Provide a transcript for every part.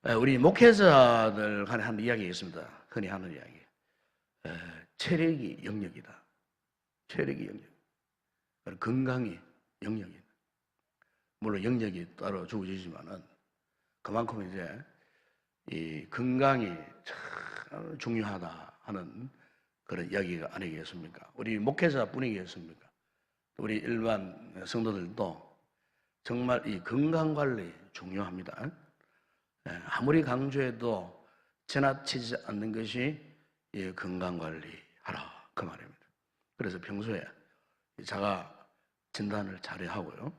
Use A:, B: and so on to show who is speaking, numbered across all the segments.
A: 우리 목회자들 간에 하는 이야기가 있습니다. 흔히 하는 이야기. 체력이 영역이다. 체력이 영역. 건강이 영역이다. 물론 영역이 따로 주어지지만은 그만큼 이제 이 건강이 참 중요하다 하는 그런 이야기가 아니겠습니까? 우리 목회자뿐이겠습니까? 우리 일반 성도들도 정말 이 건강 관리 중요합니다. 아무리 강조해도 지나치지 않는 것이 이 건강 관리하라 그 말입니다. 그래서 평소에 자가 진단을 잘 하고요.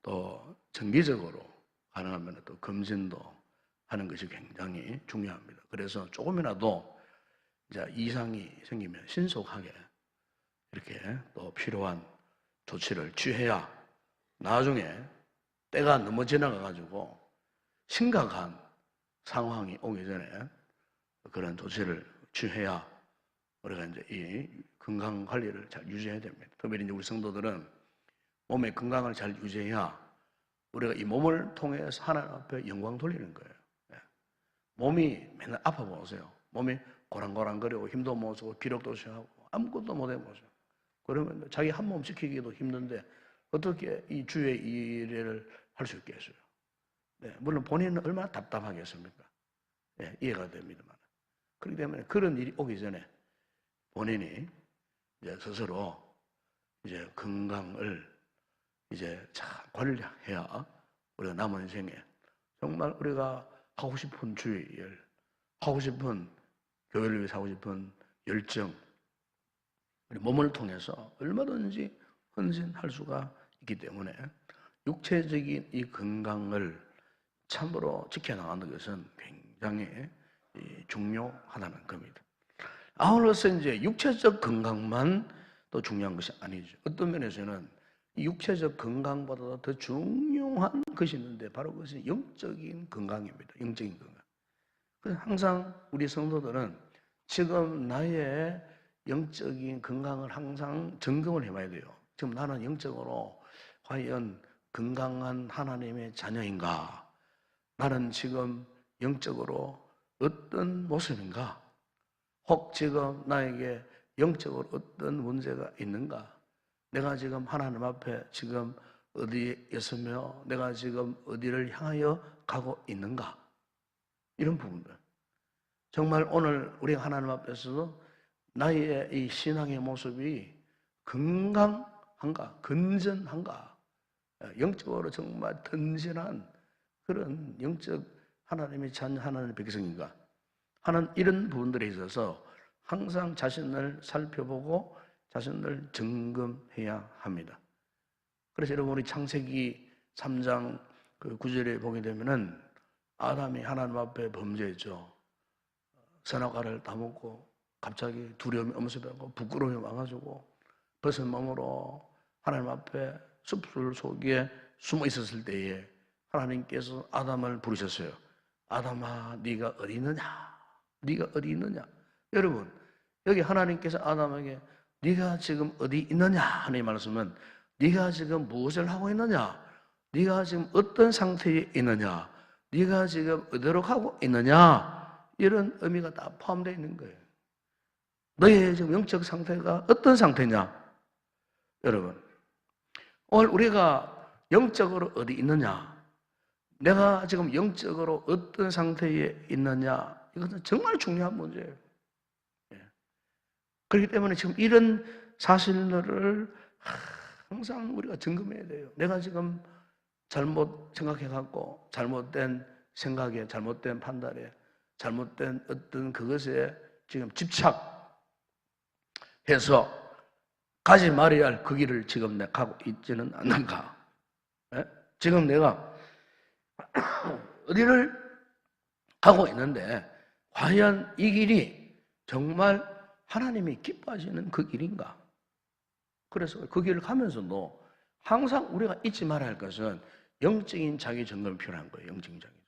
A: 또 정기적으로 가능하면 또 검진도 하는 것이 굉장히 중요합니다. 그래서 조금이라도 이제 이상이 생기면 신속하게 이렇게 또 필요한 조치를 취해야 나중에 때가 너무 지나가가지고 심각한 상황이 오기 전에 그런 조치를 취해야 우리가 이제 이 건강 관리를 잘 유지해야 됩니다. 특별히 이제 우리 성도들은 몸의 건강을 잘 유지해야 우리가 이 몸을 통해서 하나님 앞에 영광 돌리는 거예요. 몸이 맨날 아파 보세요. 몸이 고랑고랑거리고 힘도 못 쓰고 기력도 취하고 아무것도 못 해보세요. 그러면 자기 한 몸 지키기도 힘든데 어떻게 이 주의 일을 할 수 있겠어요? 물론 본인은 얼마나 답답하겠습니까? 이해가 됩니다만. 그렇기 때문에 그런 일이 오기 전에 본인이 이제 스스로 이제 건강을 이제 잘 관리해야 우리가 남은 인생에 정말 우리가 하고 싶은 주의 일, 하고 싶은 교회를 위해서 하고 싶은 열정, 우리 몸을 통해서 얼마든지 헌신할 수가 있기 때문에 육체적인 이 건강을 참으로 지켜나가는 것은 굉장히 중요하다는 겁니다. 아울러서 이제 육체적 건강만 또 중요한 것이 아니죠. 어떤 면에서는 육체적 건강보다 더 중요한 것이 있는데 바로 그것이 영적인 건강입니다. 영적인 건강. 그래서 항상 우리 성도들은 지금 나의 영적인 건강을 항상 점검을 해봐야 돼요. 지금 나는 영적으로 과연 건강한 하나님의 자녀인가? 나는 지금 영적으로 어떤 모습인가? 혹 지금 나에게 영적으로 어떤 문제가 있는가? 내가 지금 하나님 앞에 지금 어디에 있으며 내가 지금 어디를 향하여 가고 있는가? 이런 부분들. 정말 오늘 우리가 하나님 앞에서도 나의 이 신앙의 모습이 건강한가? 건전한가? 영적으로 정말 든든한 그런 영적 하나님의 자녀, 하나님의 백성인가 하는 이런 부분들에 있어서 항상 자신을 살펴보고 자신을 점검해야 합니다. 그래서 여러분 우리 창세기 3장 그 9절에 보게 되면은 아담이 하나님 앞에 범죄했죠. 선악과를 다 먹고 갑자기 두려움이 엄습하고 부끄러움이 와가지고 벗은 몸으로 하나님 앞에 숲술 속에 숨어 있었을 때에 하나님께서 아담을 부르셨어요. 아담아, 네가 어디 있느냐? 네가 어디 있느냐? 여러분, 여기 하나님께서 아담에게 네가 지금 어디 있느냐 하는 말씀은 네가 지금 무엇을 하고 있느냐? 네가 지금 어떤 상태에 있느냐? 네가 지금 어디로 가고 있느냐? 이런 의미가 다 포함되어 있는 거예요. 너의 지금 영적 상태가 어떤 상태냐? 여러분, 오늘 우리가 영적으로 어디 있느냐? 내가 지금 영적으로 어떤 상태에 있느냐? 이것은 정말 중요한 문제예요. 그렇기 때문에 지금 이런 사실들을 항상 우리가 점검해야 돼요. 내가 지금 잘못 생각해갖고 잘못된 생각에, 잘못된 판단에, 잘못된 어떤 그것에 지금 집착해서 가지 말아야 할 그 길을 지금 내가 가고 있지는 않는가? 지금 내가 어디를 가고 있는데 과연 이 길이 정말 하나님이 기뻐하시는 그 길인가? 그래서 그 길을 가면서도 항상 우리가 잊지 말아야 할 것은 영적인 자기 점검이 필요한 거예요. 영적인 자기 점검.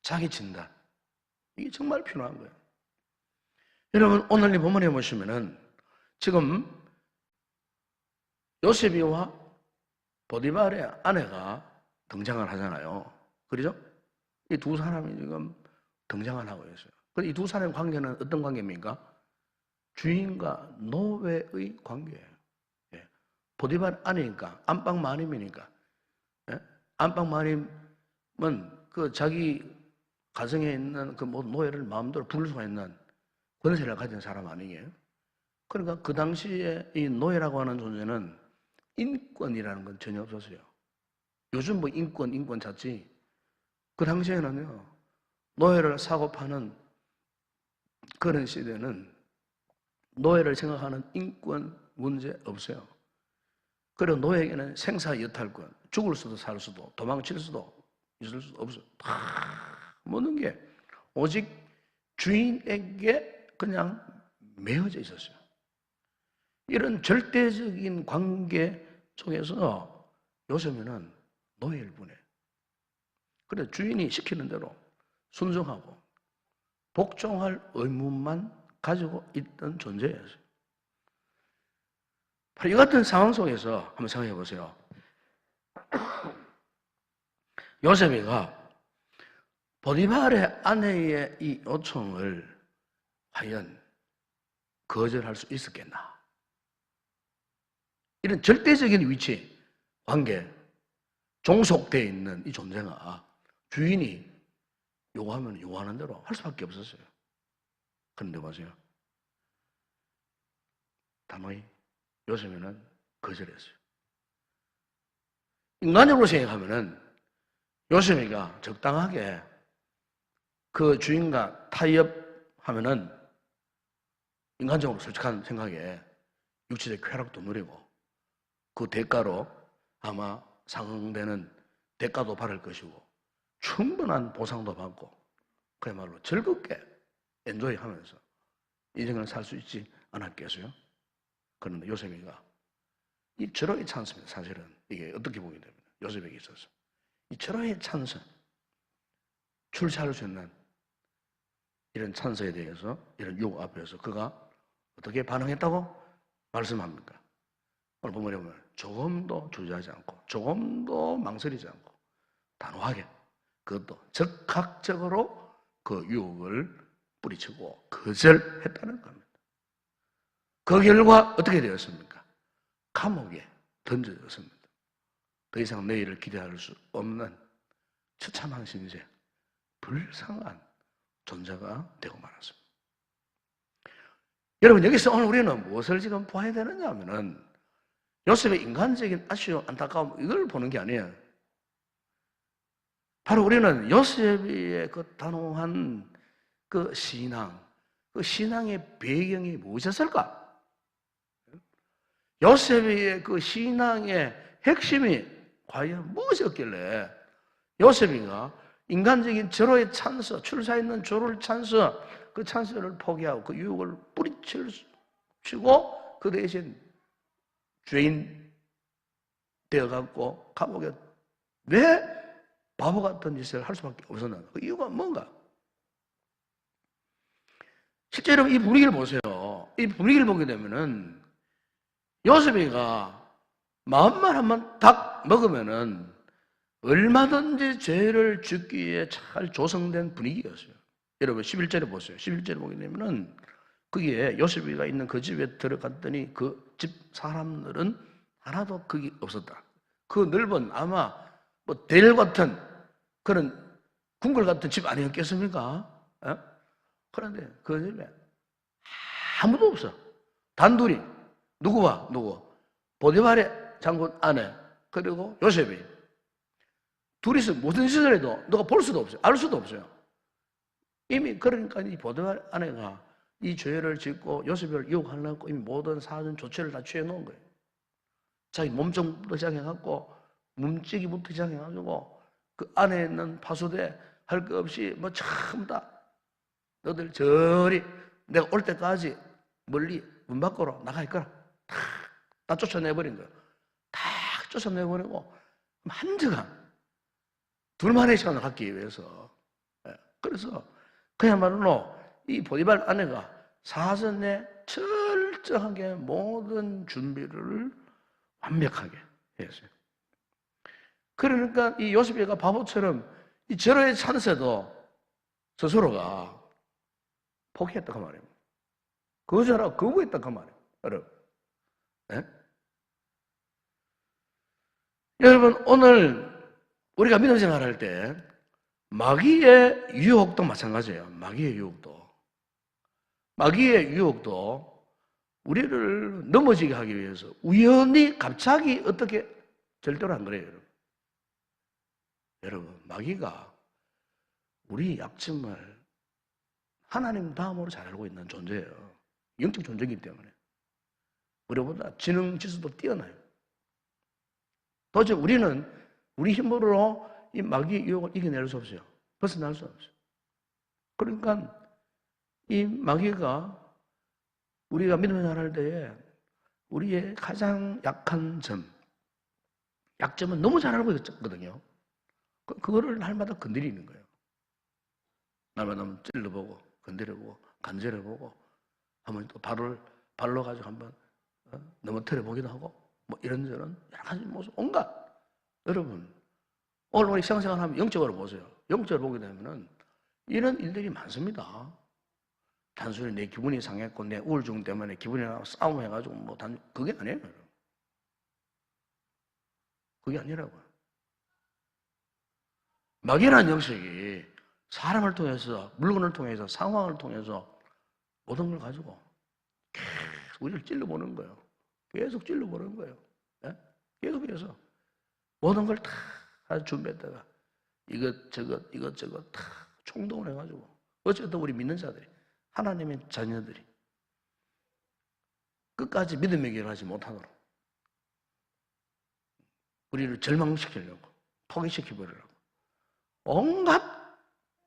A: 자기 진단. 이게 정말 필요한 거예요. 여러분 오늘 이 본문에 보시면은 지금 요셉이와 보디발의 아내가 등장을 하잖아요. 그렇죠? 이 두 사람이 지금 등장을 하고 있어요. 이 두 사람의 관계는 어떤 관계입니까? 주인과 노예의 관계예요. 예. 보디발 아내니까, 안방 마님이니까. 예? 안방 마님은 그 자기 가정에 있는 그 모든 노예를 마음대로 부를 수가 있는 권세를 가진 사람 아니에요? 그러니까 그 당시에 이 노예라고 하는 존재는 인권이라는 건 전혀 없었어요. 요즘 뭐 인권 찾지. 그 당시에는요, 노예를 사고 파는 그런 시대는 노예를 생각하는 인권 문제 없어요. 그리고 노예에게는 생사여탈권, 죽을 수도 살 수도 도망칠 수도 있을 수도 없어요. 다 모든 게 오직 주인에게 그냥 매어져 있었어요. 이런 절대적인 관계 속에서 요즘에는 노예일 뿐이에요. 그래서 주인이 시키는 대로 순종하고 복종할 의무만 가지고 있던 존재였어요. 바로 이 같은 상황 속에서 한번 생각해 보세요. 요셉이가 보디발의 아내의 이 요청을 과연 거절할 수 있었겠나? 이런 절대적인 위치, 관계, 종속되어 있는 이 존재가 주인이 요구하면 요구하는 대로 할 수밖에 없었어요. 그런데 보세요. 단호히 요셉이는 거절했어요. 인간적으로 생각하면은 요셉이가 적당하게 그 주인과 타협하면은 인간적으로 솔직한 생각에 육체적 쾌락도 누리고 그 대가로 아마 상응되는 대가도 받을 것이고 충분한 보상도 받고 그야말로 즐겁게 엔조이하면서 인생을 살 수 있지 않았겠어요? 그런데 요셉이가 이 절호의 찬스입니다. 사실은 이게 어떻게 보게 됩니다. 요셉에게 있어서 이 절호의 찬스, 출세할 수 있는 이런 찬스에 대해서 이런 유혹 앞에서 그가 어떻게 반응했다고 말씀합니까? 오늘 본문에 보면 조금도 주저하지 않고 조금도 망설이지 않고 단호하게 그것도 적극적으로 그 유혹을 뿌리치고 거절했다는 겁니다. 그 결과 어떻게 되었습니까? 감옥에 던져졌습니다. 더 이상 내일을 기대할 수 없는 처참한 신세, 불쌍한 존재가 되고 말았습니다. 여러분, 여기서 오늘 우리는 무엇을 지금 봐야 되느냐 하면은 요셉의 인간적인 아쉬움, 안타까움 이걸 보는 게 아니에요. 바로 우리는 요셉의 그 단호한 그 신앙, 그 신앙의 배경이 무엇이었을까? 요셉의 그 신앙의 핵심이 과연 무엇이었길래 요셉이가 인간적인 절호의 찬스, 출사 있는 절호의 찬스, 그 찬스를 포기하고 그 유혹을 뿌리치고 그 대신 죄인 되어갖고 감옥에 왜 바보 같은 짓을 할 수밖에 없었나? 그 이유가 뭔가? 실제로 이 분위기를 보세요. 이 분위기를 보게 되면은 요셉이가 마음만 한번 딱 먹으면은 얼마든지 죄를 짓기에 잘 조성된 분위기였어요. 여러분 11절에 보세요. 11절에 보게 되면은 거기에 요셉이가 있는 그 집에 들어갔더니 그 집 사람들은 하나도 거기 없었다. 그 넓은 아마 뭐 델 같은 그런 궁궐 같은 집 아니었겠습니까? 어? 그런데 그 집에 아무도 없어. 단둘이 누구와 누구? 보디발의 장군 아내 그리고 요셉이 둘이서 무슨 짓을 해도 너가 볼 수도 없어요. 알 수도 없어요. 이미 그러니까 이 보디발 아내가 이 죄를 짓고 요셉을 유혹하려고 이미 모든 사전 조치를 다 취해 놓은 거예요. 자기 몸통부터 시작해갖고 몸찌기부터 시작해가지고 그 안에 있는 파수대 할 거 없이 뭐 전부 다 너들 저리 내가 올 때까지 멀리 문 밖으로 나가 있거라. 다 쫓아내버린 거예요. 다 쫓아내버리고 한정한 둘만의 시간을 갖기 위해서. 그래서 그야말로 이 보디발 아내가 사전에 철저하게 모든 준비를 완벽하게 했어요. 그러니까 이 요셉이가 바보처럼 이 절호의 찬세도 스스로가 포기했다 그 말이에요. 거절하고 거부했다 그 말이에요. 여러분. 네? 여러분 오늘 우리가 믿음 생활할 때 마귀의 유혹도 마찬가지예요. 마귀의 유혹도 우리를 넘어지게 하기 위해서 우연히 갑자기 어떻게 절대로 안 그래요. 여러분 마귀가 우리 약점을 하나님 다음으로 잘 알고 있는 존재예요. 영적 존재이기 때문에 우리보다 지능 지수도 뛰어나요. 도저히 우리는 우리 힘으로 이 마귀의 유혹을 이겨낼 수 없어요. 벗어날 수 없어요. 그러니까 이 마귀가 우리가 믿음을 할 때에 우리의 가장 약한 약점은 너무 잘 알고 있거든요. 그거를 날마다 건드리는 거예요. 날마다 찔러보고 건드려보고 간절해보고 한번 또 발로 가지고 한번 넘어뜨려 보기도 하고 뭐 이런저런 여러 가지 모습 온갖. 여러분 오늘 우리 생생을 하면 영적으로 보세요. 영적으로 보게 되면은 이런 일들이 많습니다. 단순히 내 기분이 상했고 내 우울증 때문에 기분이 싸움해가지고 뭐 그게 아니에요. 그게 아니라고요. 마귀라는 영역이 사람을 통해서, 물건을 통해서, 상황을 통해서 모든 걸 가지고 계속 우리를 찔러보는 거예요. 계속 찔러보는 거예요. 네? 계속해서 모든 걸 다 준비했다가 이것저것 다 총동을 해가지고 어쨌든 우리 믿는 자들이 하나님의 자녀들이 끝까지 믿음의 길을 하지 못하도록 우리를 절망시키려고 포기시켜버리려고 온갖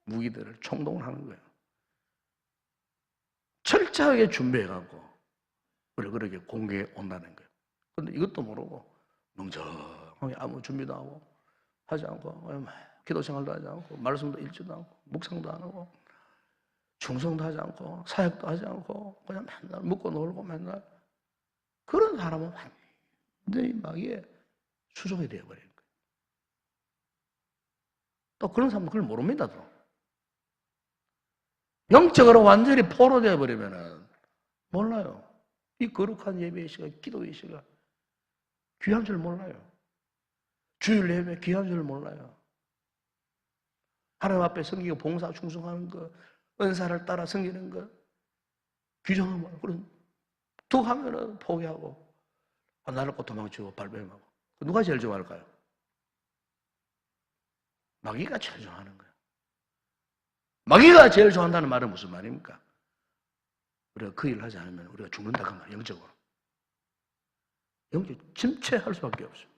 A: 무기들을 총동을 하는 거예요. 철저하게 준비해갖고 우리를 그렇게 공개해 온다는 거예요. 그런데 이것도 모르고 멍청하게 아무 준비도 하고 하지 않고 기도 생활도 하지 않고 말씀도 읽지도 않고 묵상도 안 하고 충성도 하지 않고 사역도 하지 않고 그냥 맨날 먹고 놀고 맨날 그런 사람은 완전히 마귀의 수종이 되어버리는 거예요. 또 그런 사람은 그걸 모릅니다. 또. 영적으로 완전히 포로되어 버리면은 몰라요. 이 거룩한 예배의 시간, 기도의 시간 귀한 줄 몰라요. 주일 예배 귀한 줄 몰라요. 하나님 앞에 섬기고 봉사 충성하는 것, 은사를 따라 섬기는 것, 규정을 몰라요. 그럼 툭 하면은 포기하고 나를 꼭 도망치고 발뺌하고 누가 제일 좋아할까요? 마귀가 제일 좋아하는 거예요. 마귀가 제일 좋아한다는 말은 무슨 말입니까? 우리가 그 일을 하지 않으면 우리가 죽는다 그 말이에요. 영적으로. 영적 침체할 수밖에 없어요.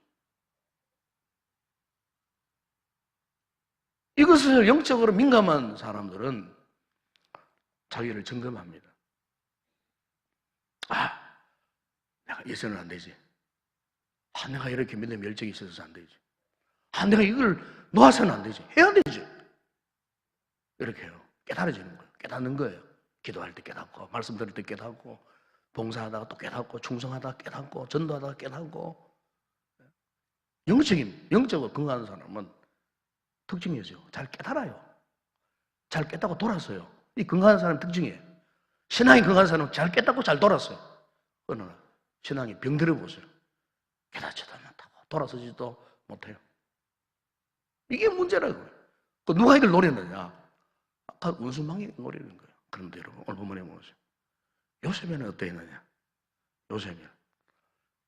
A: 이것을 영적으로 민감한 사람들은 자기를 점검합니다. 내가 예서는 안 되지. 내가 이렇게 믿음의 열정이 있어서 안 되지. 내가 이걸 놓아서는 안 되지. 해야 되지. 이렇게 해요. 깨달아지는 거예요. 깨닫는 거예요. 기도할 때 깨닫고, 말씀 들을 때 깨닫고, 봉사하다가 또 깨닫고, 충성하다가 깨닫고, 전도하다가 깨닫고. 영적으로 건강한 사람은 특징이 있어요. 잘 깨달아요. 잘 깨닫고 돌았어요. 이 건강한 사람 특징이에요. 신앙이 건강한 사람은 잘 깨닫고 잘 돌았어요. 그러나 신앙이 병들어 보세요. 깨닫지도 못하고 돌아서지도 못해요. 이게 문제라고요. 누가 이걸 노렸느냐? 아까 원수망이 노리는 거예요. 그런데 여러분 오늘 본문에 보세요. 요셉에는 어떠했느냐? 요셉이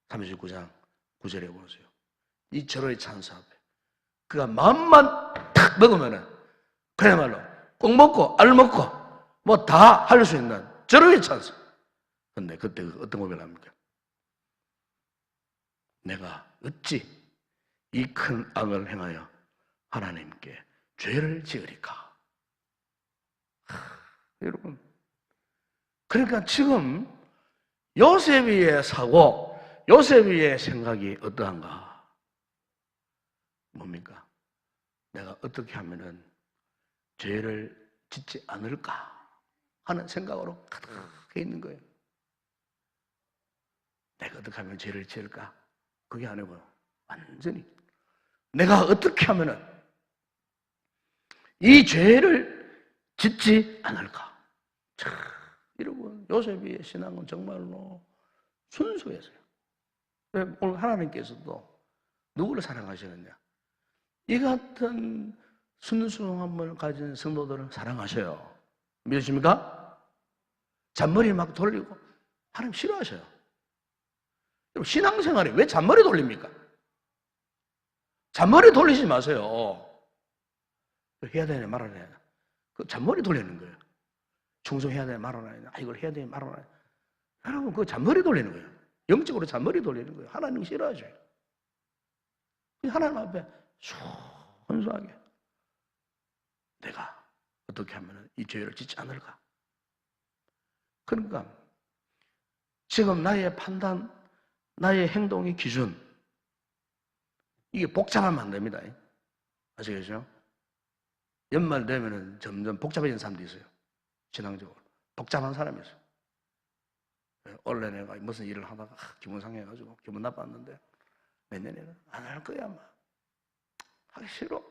A: 39장 9절에 보세요. 이 절호의 찬사 앞에 그가 마음만 탁 먹으면은 그야말로 꼭 먹고 알 먹고 뭐 다 할 수 있는 절호의 찬사. 근데 그때 어떤 고백을 합니까? 내가 어찌 이 큰 악을 행하여 하나님께 죄를 지으리까? 여러분, 그러니까 지금 요셉의 사고, 요셉의 생각이 어떠한가? 뭡니까? 내가 어떻게 하면은 죄를 짓지 않을까 하는 생각으로 가득해 있는 거예요. 내가 어떻게 하면 죄를 지을까? 그게 아니고요. 완전히 내가 어떻게 하면은 이 죄를 짓지 않을까? 참, 여러분, 요셉의 신앙은 정말로 순수했어요. 오늘 하나님께서도 누구를 사랑하시느냐? 이 같은 순수함을 가진 성도들을 사랑하셔요. 믿으십니까? 잔머리 막 돌리고 하나님 싫어하셔요. 여러분, 신앙생활에 왜 잔머리 돌립니까? 잔머리 돌리지 마세요. 해야 되냐 말아야 되냐. 그 잔머리 돌리는 거예요. 충성해야 되냐 말아야 되냐. 이걸 해야 되냐 말아야 되냐. 여러분, 그 잔머리 돌리는 거예요. 영적으로 잔머리 돌리는 거예요. 하나님 싫어하셔요. 하나님 앞에 순수하게 내가 어떻게 하면 이 죄를 짓지 않을까? 그러니까 지금 나의 판단, 나의 행동의 기준, 이게 복잡하면 안 됩니다. 아시겠죠? 연말 되면은 점점 복잡해진 사람도 있어요. 신앙적으로. 복잡한 사람이 있어요. 원래 내가 무슨 일을 하다가 기분 상해가지고 기분 나빴는데 내년에는 안 할 거야, 아마. 하기 싫어.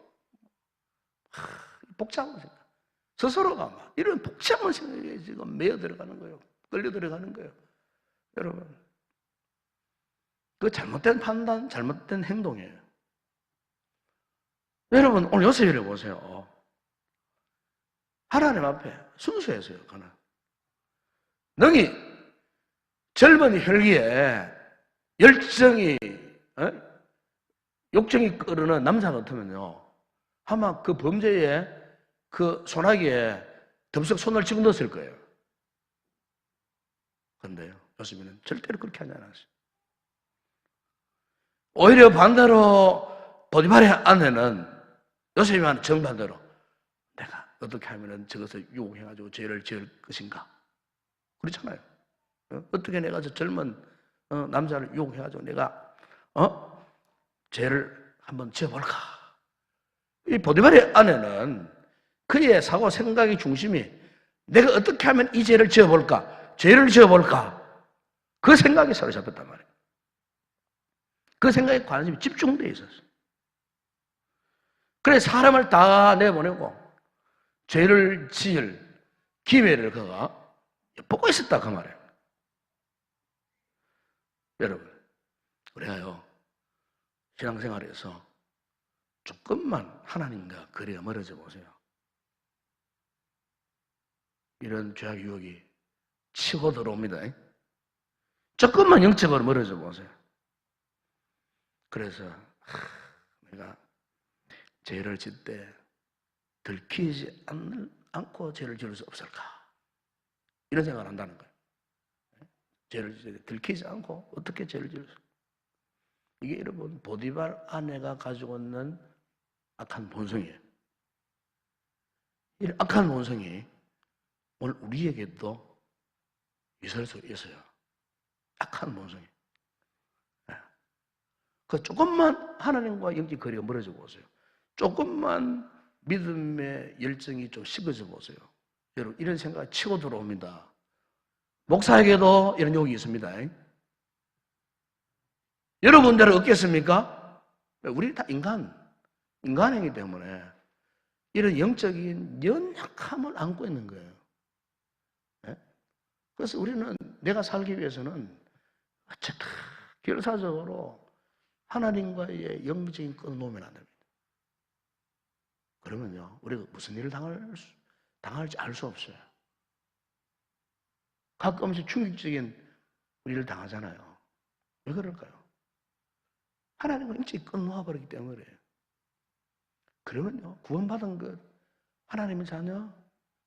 A: 복잡한 생각. 스스로가 막 이런 복잡한 생각에 지금 매여 들어가는 거예요. 끌려 들어가는 거예요. 여러분, 그 잘못된 판단, 잘못된 행동이에요. 여러분, 오늘 요셉을 보세요. 하나님 앞에 순수했어요, 그는. 능히 젊은 혈기에 열정이, 욕정이 끓는 남자 같으면요, 아마 그 범죄에 그 소나기에 덥석 손을 집어넣었을 거예요. 그런데요, 요셉이는 절대로 그렇게 하지 않았어요. 오히려 반대로 보디발의 아내는 요셉이와는 정반대로 내가 어떻게 하면 저것을 유혹해가지고 죄를 지을 것인가? 그렇잖아요. 어떻게 내가 저 젊은 남자를 유혹해가지고 내가 죄를 한번 지어볼까? 이 보디발의 아내는 그의 사고 생각의 중심이 내가 어떻게 하면 이 죄를 지어볼까? 죄를 지어볼까? 그 생각이 사로잡혔단 말이에요. 그 생각에 관심이 집중되어 있었어요. 그래서 사람을 다 내보내고 죄를 지을 기회를 그가 보고 있었다 그 말이에요. 여러분, 우리가요 신앙생활에서 조금만 하나님과 거리가 멀어져 보세요. 이런 죄악 유혹이 치고 들어옵니다. 조금만 영적으로 멀어져 보세요. 그래서 내가 죄를 짓 때 들키지 않고 죄를 지을 수 없을까? 이런 생각을 한다는 거예요. 죄를 짓 때 들키지 않고 어떻게 죄를 지을 수? 이게 여러분 보디발 아내가 가지고 있는 악한 본성이에요. 이 악한 본성이 오늘 우리에게도 있을 수 있어요. 악한 본성이. 그 조금만 하나님과 영적 거리가 멀어져 보세요. 조금만 믿음의 열정이 좀 식어져 보세요. 여러분, 이런 생각이 치고 들어옵니다. 목사에게도 이런 욕이 있습니다. 여러분들은 없겠습니까? 우리 다 인간이기 때문에 이런 영적인 연약함을 안고 있는 거예요. 그래서 우리는 내가 살기 위해서는 어쨌든 결사적으로 하나님과의 영적인 끈을 놓으면 안 됩니다. 그러면요, 우리가 무슨 일을 당할지 알 수 없어요. 가끔씩 충격적인 일을 당하잖아요. 왜 그럴까요? 하나님과 영적인 끈을 놓아버리기 때문에 그래요. 그러면요, 구원받은 것, 하나님의 자녀,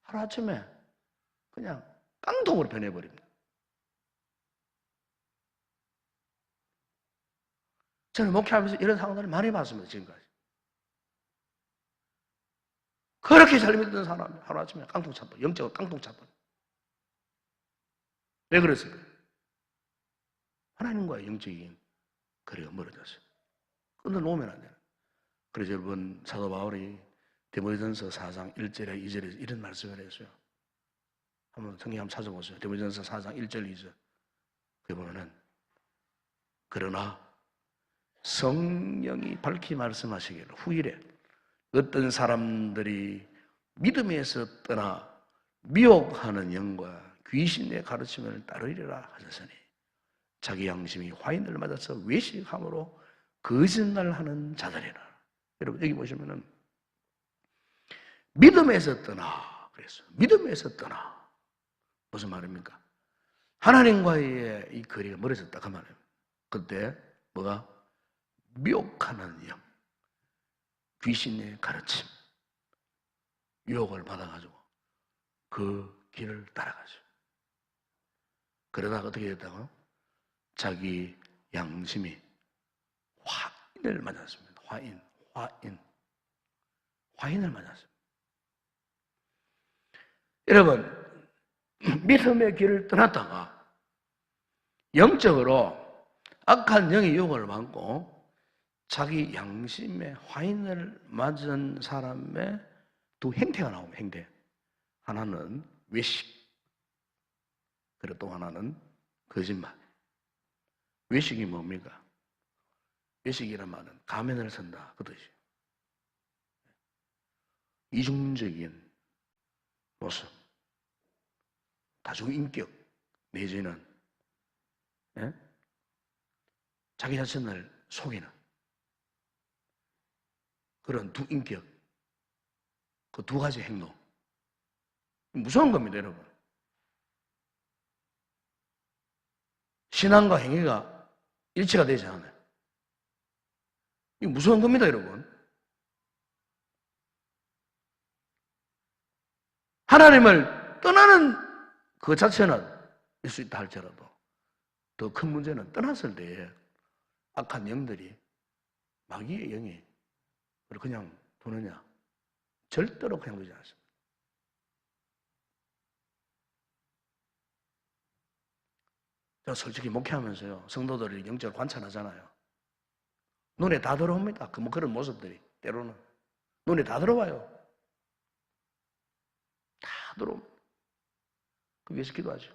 A: 하루아침에 그냥 깡통으로 변해버립니다. 저는 목회하면서 이런 상황들을 많이 봤습니다, 지금까지. 그렇게 잘 믿던 사람이 하루아침에 깡통 차버려. 영적으로 깡통 차버려. 왜 그랬을까요? 하나님과의 영적인 거리가 멀어졌어요. 끊어 놓으면 안 돼요. 그래서 여러분, 사도 바울이 디모데전서 4장 1절에 2절에서 이런 말씀을 했어요. 한번 성경 한번 찾아보세요. 디모데전서 4장 1절 2절. 거기 보면은 그러나 성령이 밝히 말씀하시기를 후일에 어떤 사람들이 믿음에서 떠나 미혹하는 영과 귀신의 가르침을 따르리라 하셨으니 자기 양심이 화인을 맞아서 외식함으로 거짓말하는 자들이라. 여러분 여기 보시면은 믿음에서 떠나 그랬어요. 믿음에서 떠나 무슨 말입니까? 하나님과의 이 거리가 멀어졌다 그 말이에요. 그때 뭐가? 미혹하는 영, 귀신의 가르침, 유혹을 받아가지고 그 길을 따라가죠. 그러다가 어떻게 됐다고요? 자기 양심이 화인을 맞았습니다. 화인을 맞았습니다. 여러분, 믿음의 길을 떠났다가 영적으로 악한 영의 유혹을 받고 자기 양심에 화인을 맞은 사람의 두 행태가 나옵니다. 행태. 하나는 외식, 그리고 또 하나는 거짓말. 외식이 뭡니까? 외식이란 말은 가면을 쓴다 그 뜻이에요. 이중적인 모습, 다중인격 내지는 자기 자신을 속이는 그런 두 인격, 그 두 가지 행동. 무서운 겁니다, 여러분. 신앙과 행위가 일치가 되지 않아요. 이거 무서운 겁니다, 여러분. 하나님을 떠나는 그 자체는 있을 수 있다 할지라도 더 큰 문제는 떠났을 때에 악한 영들이 마귀의 영이 그냥 두느냐? 절대로 그냥 두지 않습니다. 제가 솔직히 목회하면서요, 성도들이 영적으로 관찰하잖아요. 눈에 다 들어옵니다. 그런 모습들이 때로는 눈에 다 들어와요. 다 들어옵니다. 그 위해서 기도하죠.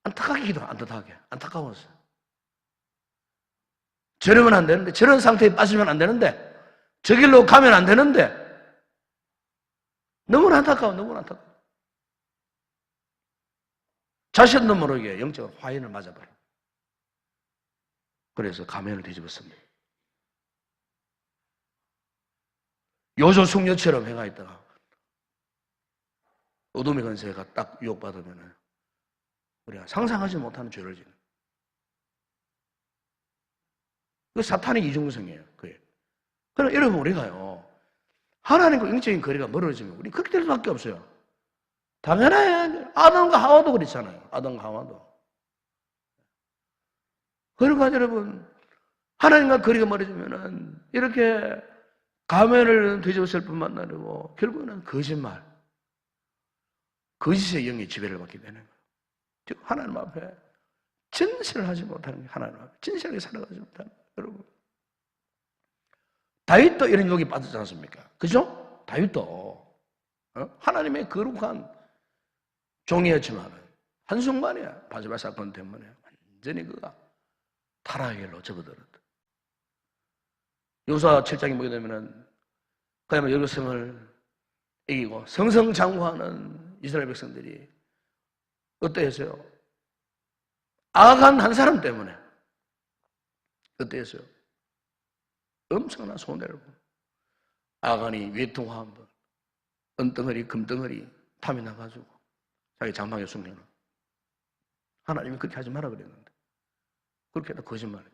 A: 안타깝게 기도해요. 안타까웠어요. 저러면 안 되는데, 저런 상태에 빠지면 안 되는데, 저 길로 가면 안 되는데, 너무나 안타까워. 자신도 모르게 영적으로 화인을 맞아버려요. 그래서 가면을 뒤집었습니다. 요조 숙녀처럼 해가 있다가 어둠의 권세가 딱 유혹받으면 우리가 상상하지 못하는 죄를 짓는. 그 사탄의 이중성이에요. 그게. 그럼 여러분 우리가요, 하나님과 영적인 거리가 멀어지면 우리 그렇게 될 수밖에 없어요. 당연해요. 아담과 하와도 그랬잖아요. 아담과 하와도. 그러니까 여러분, 하나님과 거리가 멀어지면은 이렇게 가면을 뒤집었을 뿐만 아니고 결국은 거짓말, 거짓의 영의 지배를 받게 되는 거예요. 즉 하나님 앞에 진실을 하지 못하는 게 하나님 앞에 진실하게 살아가지 못하는 거예요. 여러분, 다윗도 이런 유혹에 빠졌지 않습니까? 그죠? 다윗도 하나님의 거룩한 종이었지만 한순간에 바세바 사건 때문에 완전히 그가 타락의 길로 접어들었다. 여호수아 7장에 보게 되면은 그야말로 여루살렘을 이기고 성성장구하는 이스라엘 백성들이 어떠했어요? 아간 한 사람 때문에 어떠했어요? 엄청난 손해를 보고 아간이 외통한 번, 은덩어리, 금덩어리 탐이 나가지고 자기 장막에 숨겨놓은. 하나님이 그렇게 하지 마라 그랬는데 그렇게 해도 거짓말이에요.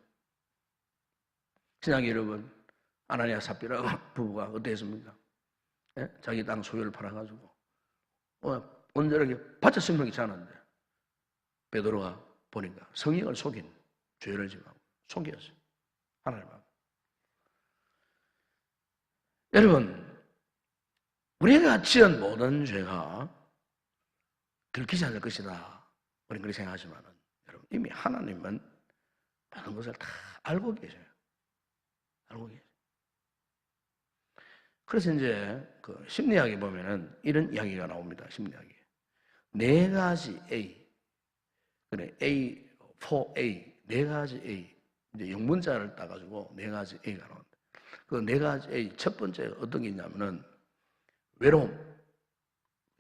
A: 신앙의 여러분, 아나니아 삽비라 부부가 어땠습니까? 예? 자기 땅 소유를 팔아가지고 온전하게 바쳐 설명이 잘하는데 베드로가 보니까 성령을 속인 죄를 지고 속였어요. 하나님 앞에. 여러분, 우리가 지은 모든 죄가 들키지 않을 것이다. 우리는 그렇게 생각하지만 여러분, 이미 하나님은 다른 것을 다 알고 계셔요. 알고 계셔요. 그래서 이제 그 심리학에 보면은 이런 이야기가 나옵니다. 심리학에. 네 가지 A. 그래, A, 4A. 네 가지 A. 이제 영문자를 따가지고 네 가지 A가 나옵니다. 그 그 네 가지, 첫 번째 어떤 게 있냐면은 외로움.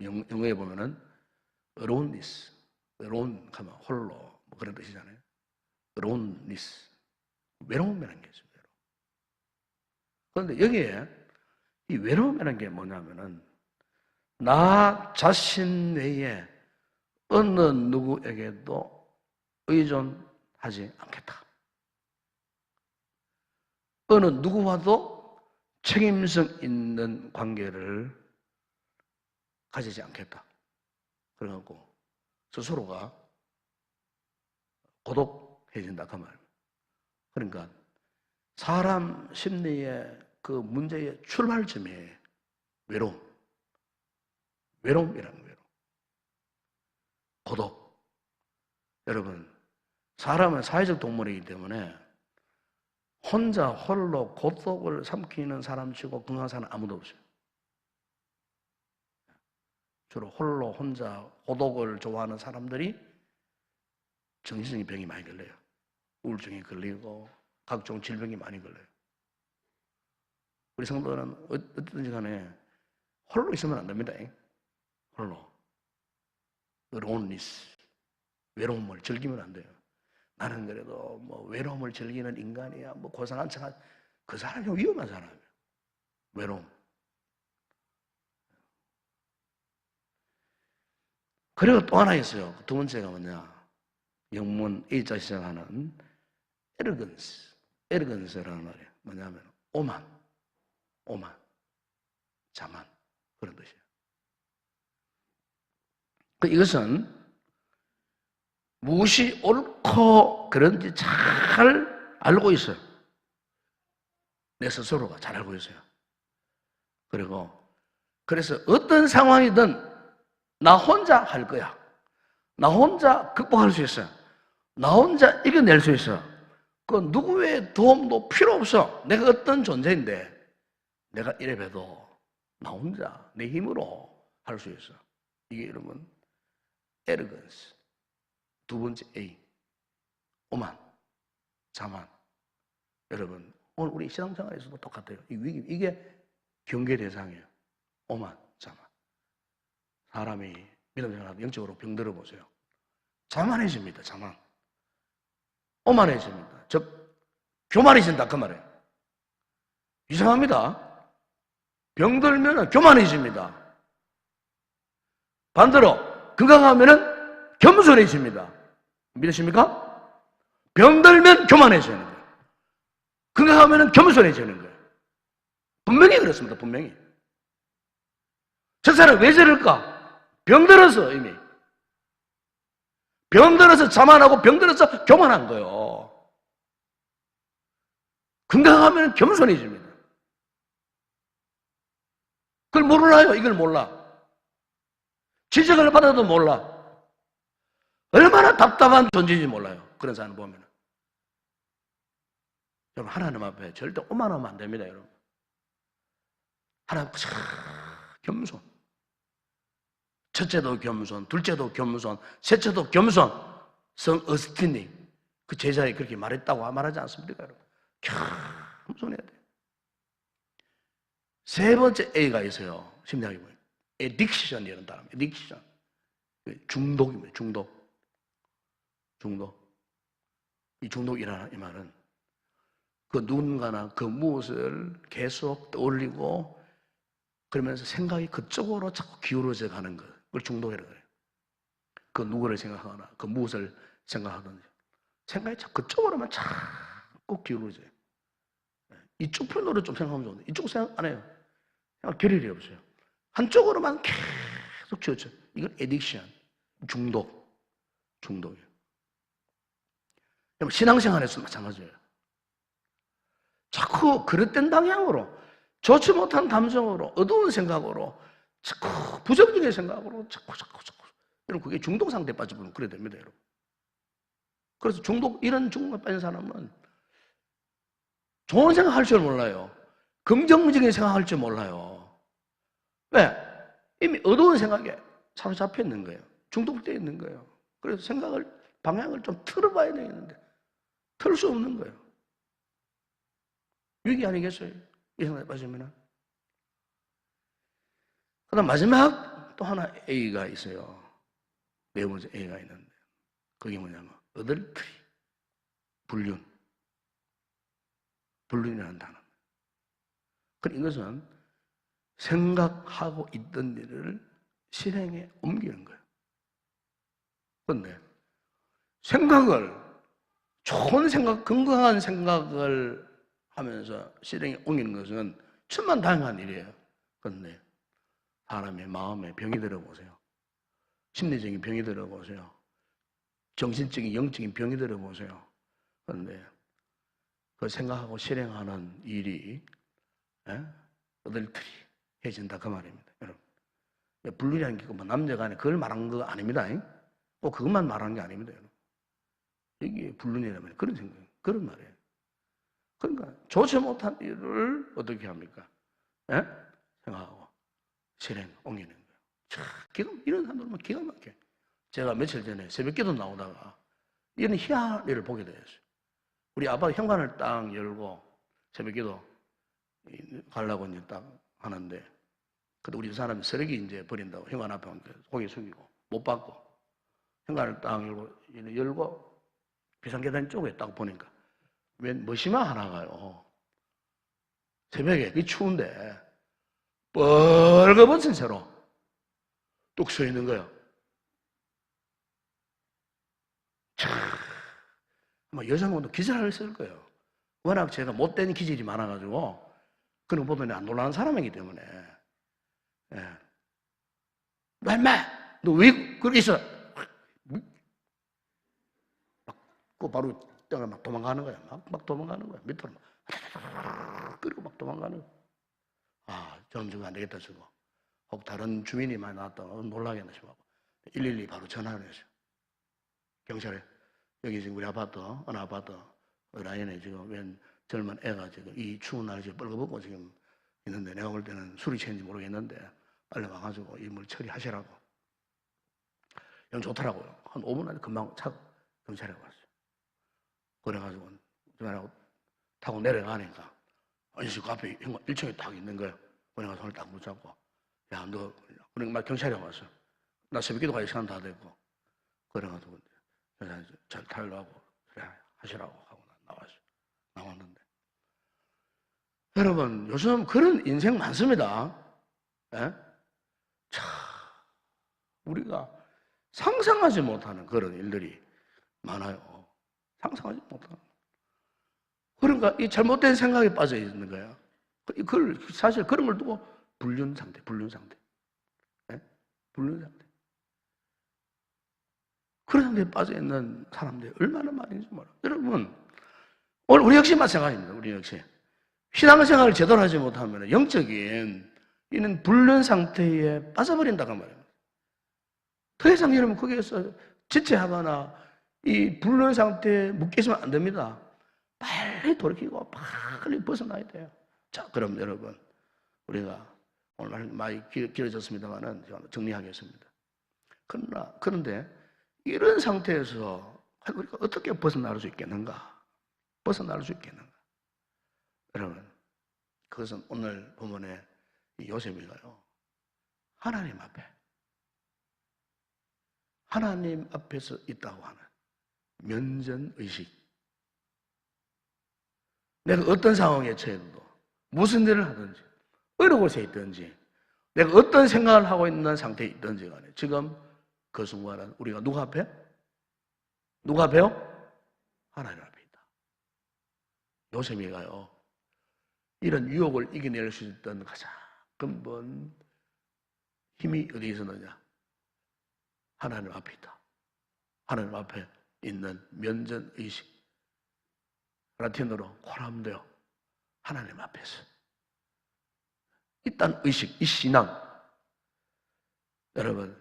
A: 영어에 보면은 aloneness, alone 하면 홀로 뭐 그런 뜻이잖아요. aloneness, 외로움이라는 게 있어요. 그런데 여기에 이 외로움이라는 게 뭐냐면은 나 자신 외에 어느 누구에게도 의존하지 않겠다. 어느 누구와도 책임성 있는 관계를 가지지 않겠다. 그래갖고 스스로가 고독해진다 그 말. 그러니까 사람 심리의 그 문제의 출발점이 외로움. 외로움이라는 거예요. 고독. 여러분, 사람은 사회적 동물이기 때문에 혼자 홀로 고독을 삼키는 사람치고 건강한 사람 아무도 없어요. 주로 홀로 혼자 고독을 좋아하는 사람들이 정신적인 병이 많이 걸려요. 우울증이 걸리고 각종 질병이 많이 걸려요. 우리 성도는 어떻든지 간에 홀로 있으면 안 됩니다. 홀로. aloneness, 외로움을 즐기면 안 돼요. 나는 그래도 뭐 외로움을 즐기는 인간이야. 뭐 고상한 척한 그 사람이 위험한 사람이에요. 외로움. 그리고 또 하나 있어요. 두 번째가 뭐냐? 영문 A자 시작하는 arrogance. arrogance라는 말이에요. 뭐냐면 오만, 자만 그런 뜻이에요. 이것은 무엇이 옳고 그런지 잘 알고 있어요. 내 스스로가 잘 알고 있어요. 그리고 그래서 어떤 상황이든 나 혼자 할 거야. 나 혼자 극복할 수 있어요. 나 혼자 이겨낼 수 있어요. 그 누구의 도움도 필요 없어. 내가 어떤 존재인데 내가 이래봬도 나 혼자 내 힘으로 할 수 있어. 이게 여러분 arrogance. 두 번째 A. 오만, 자만. 여러분 오늘 우리 신앙생활에서도 똑같아요. 이게 경계 대상이에요. 오만, 자만. 사람이 믿음생활하고 영적으로 병들어 보세요. 자만해집니다. 자만. 오만해집니다. 즉 교만해진다 그 말이에요. 이상합니다. 병들면 교만해집니다. 반대로 건강하면 겸손해집니다. 믿으십니까? 병들면 교만해지는 거예요. 건강하면 겸손해지는 거예요. 분명히 그렇습니다. 분명히. 저 사람 왜 저럴까? 병들어서 이미. 병들어서 자만하고 병들어서 교만한 거예요. 건강하면 겸손해집니다. 그걸 몰라요. 이걸 몰라. 지적을 받아도 몰라. 얼마나 답답한 존재인지 몰라요. 그런 사람 보면. 여러분 하나님 앞에 절대 오만하면 안 됩니다. 여러분. 하나님 앞에 겸손. 첫째도 겸손, 둘째도 겸손, 셋째도 겸손. 성 어스틴이 그 제자에 그렇게 말했다고 말하지 않습니까? 여러분? 겸손해야 돼요. 세 번째 A가 있어요. 심리학이 뭐예요? Addiction이라는 단어. Addiction. 중독입니다. 중독. 이 중독이라는 이 말은 그 누군가나 그 무엇을 계속 떠올리고 그러면서 생각이 그쪽으로 자꾸 기울어져 가는 것. 그걸 중독이라고 해요. 그 누구를 생각하거나 그 무엇을 생각하든지 생각이 자꾸 그쪽으로만 자꾸 기울어져요. 이쪽 편으로 좀 생각하면 좋은데 이쪽 생각 안 해요. 생각 겨를이 없어요. 한쪽으로만 계속 치우쳐. 이건 addiction, 중독이에요. 신앙생활에서 마찬가지예요. 자꾸 그릇된 방향으로 좋지 못한 감정으로 어두운 생각으로 자꾸 부정적인 생각으로 자꾸 여러분 그게 중독 상태에 빠지면 그래 됩니다. 여러분. 그래서 이런 중독에 빠진 사람은 좋은 생각할 줄 몰라요. 긍정적인 생각할 줄 몰라요. 왜? 이미 어두운 생각에 사로잡혀 있는 거예요. 중독되어 있는 거예요. 그래서 방향을 좀 틀어봐야 되겠는데 틀 수 없는 거예요. 위기 아니겠어요? 이 생각에 빠지면은. 그 다음 마지막 또 하나 A가 있어요. 네 번째 A가 있는데, 그게 뭐냐면, 어덜트리, 불륜이라는 단어. 그러니까 이것은 생각하고 있던 일을 실행에 옮기는 거예요. 그런데 생각을, 좋은 생각, 건강한 생각을 하면서 실행에 옮기는 것은 천만다행한 일이에요. 그런데 사람의 마음에 병이 들어보세요. 심리적인 병이 들어보세요. 정신적인, 영적인 병이 들어보세요. 그런데 그 생각하고 실행하는 일이 어덜트리 해진다 그 말입니다. 여러분, 불륜이라는 게 뭐 남녀 간에 그걸 말한 거 아닙니다. 꼭 그것만 말하는 게 아닙니다. 여러분. 이게 불륜이라면 그런 생각이에요. 그런 말이에요. 그러니까 좋지 못한 일을 어떻게 합니까? 생각하고 실행 옮기는 거예요. 이런 사람들은 기가 막혀요. 제가 며칠 전에 새벽기도 나오다가 이런 희한한 일을 보게 되었어요. 우리 아빠가 현관을 딱 열고 새벽기도 가려고 이제 딱 하는데, 근데 우리 사람이 쓰레기 이제 버린다고 현관 앞에 고개 숙이고 못 받고 현관을 딱 열고 비상계단 쪽에 딱 보니까 웬 머시마 하나가요. 새벽에 그 추운데 뻘거벗은 채로 뚝 서 있는 거예요. 참, 아마 여성분도 기절을 했을 거예요. 워낙 제가 못된 기질이 많아가지고 그런 거 보더니 안 놀라는 사람이기 때문에. 예. 너 인마! 너 왜 그렇게 있어? 그 바로 땅을 막 도망가는 거야. 막 도망가는 거야. 밑으로 막. 그리고 막 도망가는 거야. 아, 저놈 저거 안 되겠다 싶어. 혹 다른 주민이 많이 나왔다가 놀라겠네 싶어. 112 바로 전화를 했어요. 경찰에. 여기 지금 우리 아파트, 어느 아파트 라인에 지금 웬 젊은 애가 지금 이 추운 날에 지금 뻘거벗고 지금 있는데, 내가 볼 때는 술이 취했는지 모르겠는데 빨리 와가지고 이 물 처리하시라고. 영 좋더라고요. 한 5분 안에 금방 경찰에 왔어요. 그래가지고 전화하고 타고 내려가니까 아저씨 그 앞에 1층에 딱 있는 거예요. 그래가 손을 딱 붙잡고, 야 너, 그러니까 막 경찰이 왔어. 나 새벽기도 갈 시간 다 됐고. 그래가지고 잘 타려고 그래 하시라고 하고 나왔어요. 나왔는데 여러분, 요즘 그런 인생 많습니다. 예? 참, 우리가 상상하지 못하는 그런 일들이 많아요. 상상하지 못하는. 그러니까 이 잘못된 생각에 빠져 있는 거예요. 사실 그런 걸 두고 불륜 상태. 예? 불륜 상태. 그런 상태에 빠져 있는 사람들이 얼마나 많은지 몰라요. 여러분, 오늘 우리 역시 마찬가지입니다. 우리 역시. 신앙생활을 제대로 하지 못하면 영적인 이는 불륜 상태에 빠져버린다고 말입니다. 더 이상 여러분 거기에서 지체하거나 이 불륜 상태에 묶이시면 안 됩니다. 빨리 돌이키고 빨리 벗어나야 돼요. 자, 그럼 여러분, 우리가 오늘 많이 길어졌습니다만은 정리하겠습니다. 그런데 이런 상태에서 우리가 어떻게 벗어날 수 있겠는가? 여러분, 그것은 오늘 본문의 요셉이가요, 하나님 앞에서 있다고 하는 면전의식. 내가 어떤 상황에 처해도, 무슨 일을 하든지, 어느 곳에 있든지, 내가 어떤 생각을 하고 있는 상태에 있든지 간에 지금 그 순간은 우리가 누구 앞에요? 하나님 앞에 있다. 요셉이가요, 이런 유혹을 이겨낼 수 있던 가장 근본 힘이 어디에 있었느냐? 하나님 앞에 있다. 하나님 앞에 있는 면전의식. 라틴어로 코람데오. 하나님 앞에서 있다는 의식, 이 신앙. 여러분,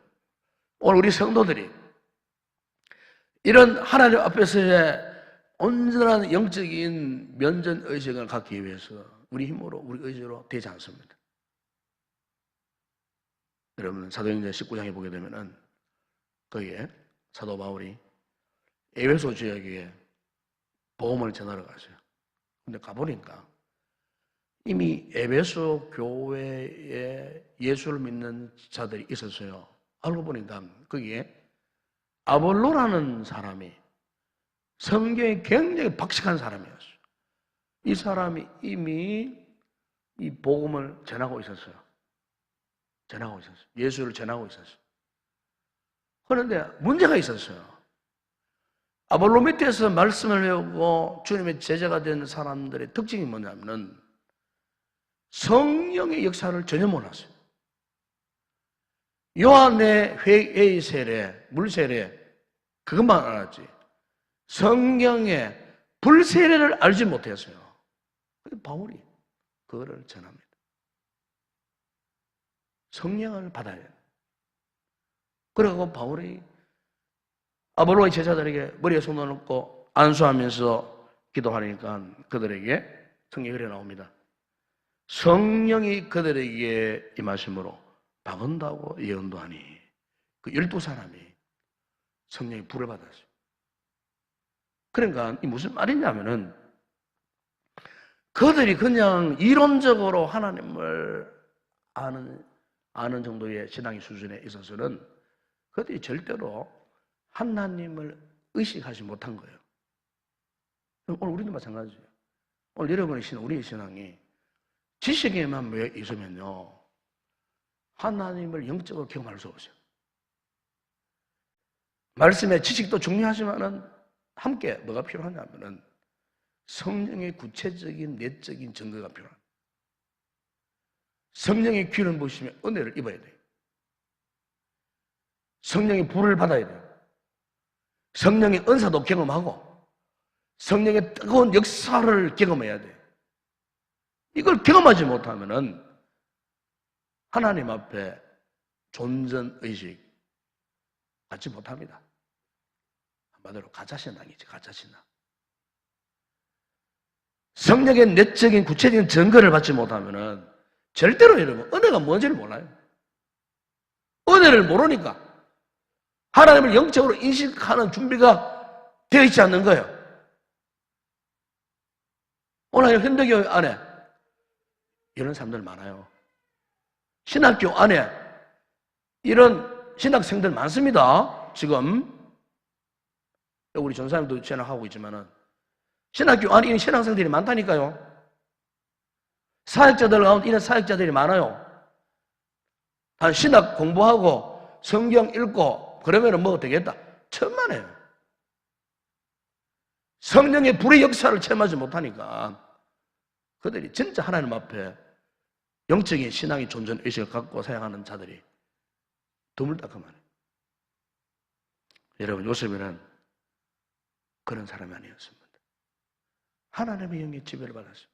A: 오늘 우리 성도들이 이런 하나님 앞에서의 온전한 영적인 면전의식을 갖기 위해서 우리 힘으로, 우리 의지로 되지 않습니다. 여러분, 사도행전 19장에 보게 되면은 거기에 사도 바울이 에베소 지역에 복음을 전하러 갔어요. 근데 가보니까 이미 에베소 교회에 예수를 믿는 자들이 있었어요. 알고 보니까 거기에 아볼로라는 사람이 성경에 굉장히 박식한 사람이었어요. 이 사람이 이미 이 복음을 전하고 있었어요. 예수를 전하고 있었어요. 그런데 문제가 있었어요. 아볼로 밑에서 말씀을 배우고 주님의 제자가 된 사람들의 특징이 뭐냐면은 성령의 역사를 전혀 몰랐어요. 요한의 회의 세례, 물 세례 그것만 알았지 성경의 불 세례를 알지 못했어요. 바울이 그거를 전합니다. 성령을 받아야 해요. 그리고 바울이 아볼로의 제자들에게 머리에 손을 얹고 안수하면서 기도하니까 그들에게 성경이 그래 나옵니다. 성령이 그들에게 임하심으로 박은도하고 예언도 하니 그 12사람이 성령의 불을 받았어요. 그러니까 이 무슨 말이냐면은 그들이 그냥 이론적으로 하나님을 아는 정도의 신앙의 수준에 있어서는 그들이 절대로 하나님을 의식하지 못한 거예요. 오늘 우리도 마찬가지예요. 오늘 여러분의 신앙, 우리의 신앙이 지식에만 모여 있으면요 하나님을 영적으로 경험할 수 없어요. 말씀의 지식도 중요하지만은 함께 뭐가 필요하냐면은 성령의 구체적인 내적인 증거가 필요합니다. 성령의 귀를 보시면 은혜를 입어야 돼요. 성령의 불을 받아야 돼요. 성령의 은사도 경험하고 성령의 뜨거운 역사를 경험해야 돼요. 이걸 경험하지 못하면은 하나님 앞에 존전의식 갖지 못합니다. 한마디로 가짜신앙이지, 가짜신앙. 성령의 내적인 구체적인 증거를 받지 못하면은 절대로 여러분 은혜가 뭔지를 몰라요. 은혜를 모르니까 하나님을 영적으로 인식하는 준비가 되어 있지 않는 거예요. 오늘 현대교회 안에 이런 사람들 많아요. 신학교 안에 이런 신학생들 많습니다. 지금 우리 전사님도 전학하고 있지만은 신학교 안에 이런 신학생들이 많다니까요. 사역자들 가운데 이런 사역자들이 많아요. 한 신학 공부하고 성경 읽고 그러면은 뭐 되겠다. 천만에요. 성령의 불의 역사를 체험하지 못하니까 그들이 진짜 하나님 앞에 영적인 신앙의 존재 의식을 갖고 사용하는 자들이 드물다그만해요. 여러분 요셉은 그런 사람이 아니었습니다. 하나님의 영의 지배를 받았어요.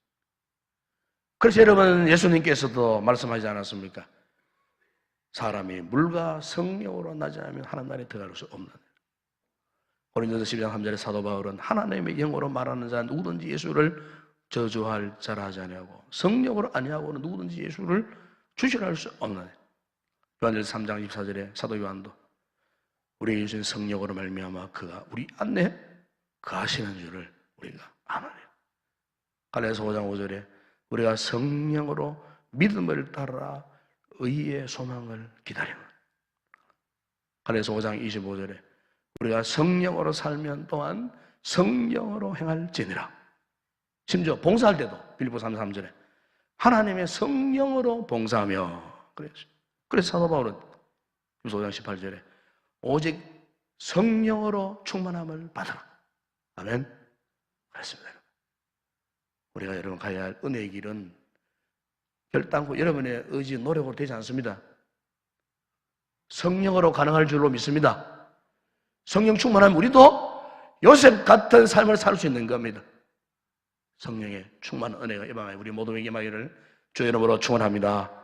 A: 그래서 여러분 예수님께서도 말씀하지 않았습니까? 사람이 물과 성령으로 나지 않으면 하나님 나라에 들어갈 수 없는. 고린도서 12장 3절에 사도 바울은 하나님의 영으로 말하는 자는 누구든지 예수를 저주할 자라 하지 아니하고 성령으로 아니하고는 누구든지 예수를 주시할 수 없는. 요한일서 3장 24절에 사도 요한도 우리에게 주신 성령으로 말미암아 그가 우리 안에 거하시는 줄을 우리가 아노니. 갈라디아서 5장 5절에 우리가 성령으로 믿음을 따라 의의 소망을 기다리는. 갈라디아서 5장 25절에 우리가 성령으로 살면 또한 성령으로 행할지니라. 심지어 봉사할 때도 빌립보 3:3절에 하나님의 성령으로 봉사하며 그랬어요. 그래서 사도 바울은 빌립보 5장 18절에 오직 성령으로 충만함을 받아라. 아멘. 그렇습니다. 우리가 여러분 가야 할 은혜의 길은 결단코 여러분의 의지, 노력으로 되지 않습니다. 성령으로 가능할 줄로 믿습니다. 성령 충만하면 우리도 요셉 같은 삶을 살 수 있는 겁니다. 성령의 충만한 은혜가 이 밤에 우리 모두에게 임하기를 주의 이름으로 축원합니다.